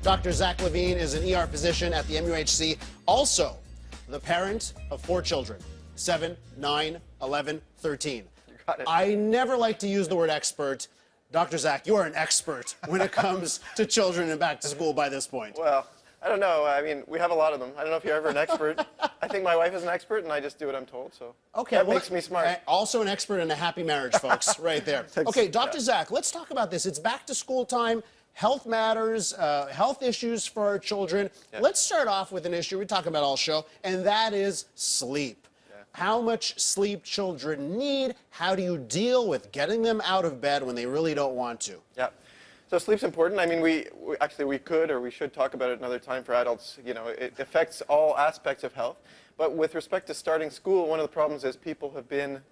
Dr. Zach Levine is an ER physician at the MUHC, also the parent of 4 children, 7, 9, 11, 13. You got it. I never like to use the word expert. Dr. Zach, you are an expert when it comes to children and back to school by this point. Well, I don't know. I mean, we have a lot of them. I don't know if you're ever an expert. I think my wife is an expert, and I just do what I'm told, so okay, that makes me smart. Also an expert in a happy marriage, folks, right there. Okay, Dr. Zach, let's talk about this. It's back to school time. Health matters, health issues for our children. Yeah. Let's start off with an issue we talk about all show, and that is sleep. Yeah. How much sleep children need? How do you deal with getting them out of bed when they really don't want to? Yeah. So sleep's important. I mean, we could or we should talk about it another time for adults. You know, it affects all aspects of health. But with respect to starting school, one of the problems is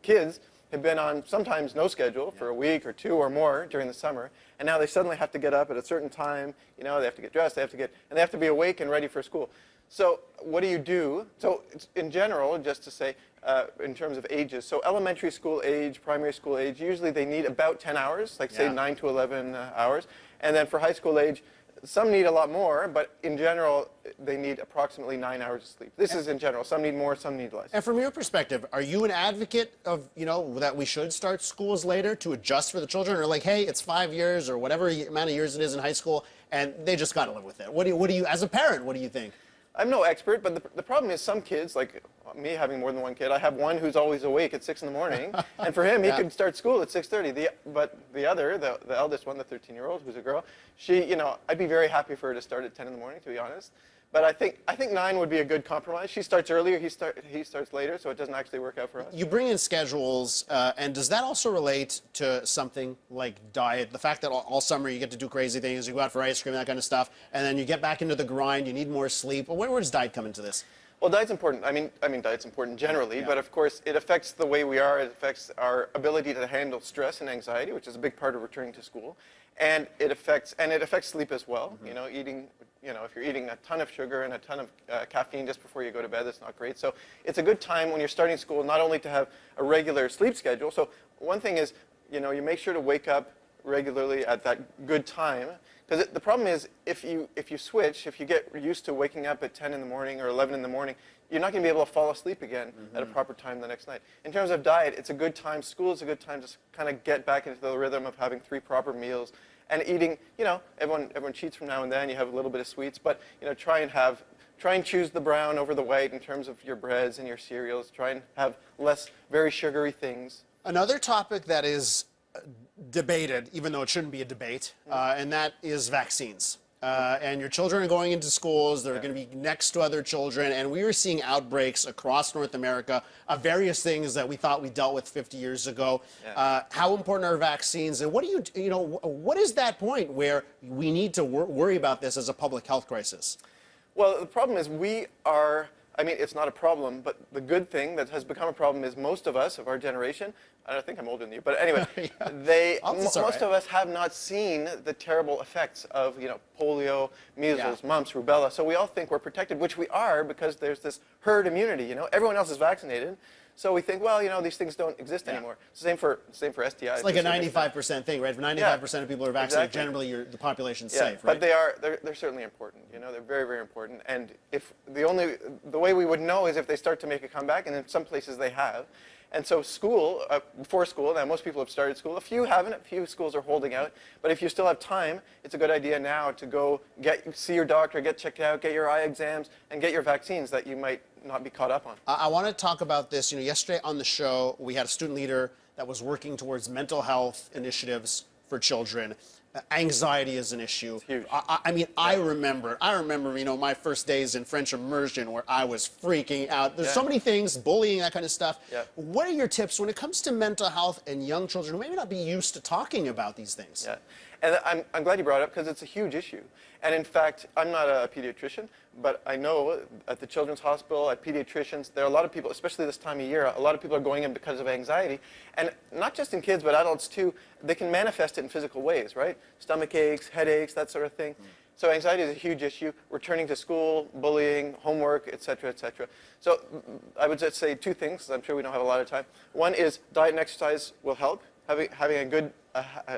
kids have been on sometimes no schedule for a week or 2 or more during the summer, and now they suddenly have to get up at a certain time. You know, they have to get dressed, and they have to be awake and ready for school. So what do you do? So in general, just to say, in terms of ages, so elementary school age, primary school age, usually they need about 10 hours, like say 9 to 11 hours. And then for high school age, some need a lot more, but in general, they need approximately 9 hours of sleep. This is in general. Some need more, some need less. And from your perspective, are you an advocate of, you know, that we should start schools later to adjust for the children? Or like, hey, it's 5 years or whatever amount of years it is in high school, and they just got to live with it. What do you, as a parent, what do you think? I'm no expert, but the problem is some kids, like me having more than one kid, I have one who's always awake at 6 in the morning, and for him, he could start school at 6:30. But the other, the eldest one, the 13-year-old, who's a girl, she, you know, I'd be very happy for her to start at 10 in the morning, to be honest. But I think 9 would be a good compromise. She starts earlier, he starts later, so it doesn't actually work out for us. You bring in schedules, and does that also relate to something like diet? The fact that all summer you get to do crazy things, you go out for ice cream, that kind of stuff, and then you get back into the grind, you need more sleep. Where does diet come into this? Well, diet's important. I mean, diet's important generally, but of course, it affects the way we are. It affects our ability to handle stress and anxiety, which is a big part of returning to school, and it affects sleep as well. You know, if you're eating a ton of sugar and a ton of caffeine just before you go to bed, that's not great. So it's a good time when you're starting school not only to have a regular sleep schedule. So one thing is, you know, you make sure to wake up regularly at that good time. Because the problem is, if you get used to waking up at 10 in the morning or 11 in the morning, you're not going to be able to fall asleep again at a proper time the next night. In terms of diet, it's a good time. School is a good time to kind of get back into the rhythm of having 3 proper meals and eating. You know, everyone cheats from now and then. You have a little bit of sweets, but you know, try and choose the brown over the white in terms of your breads and your cereals. Try and have less very sugary things. Another topic that is debated, even though it shouldn't be a debate, and that is vaccines. And your children are going into schools, they're going to be next to other children, and we are seeing outbreaks across North America of various things that we thought we dealt with 50 years ago. How important are vaccines, and what is that point where we need to worry about this as a public health crisis? Well, the problem is I mean, it's not a problem, but the good thing that has become a problem is most of us, of our generation, I think I'm older than you, but anyway, most of us have not seen the terrible effects of, you know, polio, measles, mumps, rubella. So we all think we're protected, which we are because there's this herd immunity, you know. Everyone else is vaccinated. So we think, well, you know, these things don't exist anymore. Same for STIs. It's like a 95% thing, right? If 95% of people are vaccinated, generally the population's safe, right? But they're certainly important. You know, they're very, very important. And if the way we would know is if they start to make a comeback, and in some places they have. And so before school, now most people have started school. A few haven't. A few schools are holding out. But if you still have time, it's a good idea now to go see your doctor, get checked out, get your eye exams, and get your vaccines that you might not be caught up on. I want to talk about this. You know, yesterday on the show, we had a student leader that was working towards mental health initiatives for children. Anxiety is an issue. It's huge. I mean, I remember, you know, my first days in French immersion where I was freaking out. There's so many things, bullying, that kind of stuff. What are your tips when it comes to mental health and young children who maybe not be used to talking about these things? And I'm glad you brought it up because it's a huge issue. And in fact, I'm not a pediatrician, but I know at the Children's Hospital, at pediatricians, there are a lot of people, especially this time of year, a lot of people are going in because of anxiety. And not just in kids, but adults too, they can manifest it in physical ways, right? Stomach aches, headaches, that sort of thing. So anxiety is a huge issue. Returning to school, bullying, homework, et cetera, et cetera. So I would just say 2 things, 'cause I'm sure we don't have a lot of time. One is diet and exercise will help. Having a good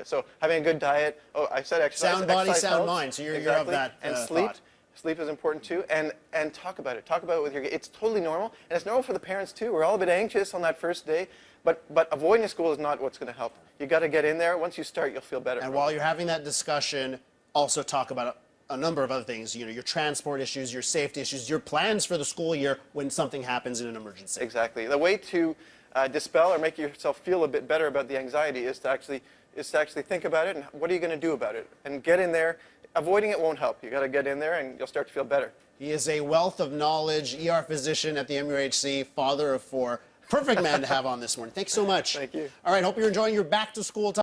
So having a good diet. Oh, I said exercise. Sound body, exercise sound helps. mind. So you're of Exactly. that and sleep. thought. Sleep is important too, and talk about it. Talk about it with your kids. It's totally normal, and it's normal for the parents too. We're all a bit anxious on that first day, but avoiding school is not what's going to help. You got to get in there. Once you start, you'll feel better. And while you're having that discussion, also talk about a number of other things. You know, your transport issues, your safety issues, your plans for the school year when something happens in an emergency. Exactly. The way to dispel or make yourself feel a bit better about the anxiety is to actually think about it and what are you going to do about it, and get in there. Avoiding it won't help. You got to get in there and you'll start to feel better. He is a wealth of knowledge, ER physician at the MUHC, father of 4. Perfect man to have on this morning. Thanks so much. Thank you. All right, hope you're enjoying your back to school time.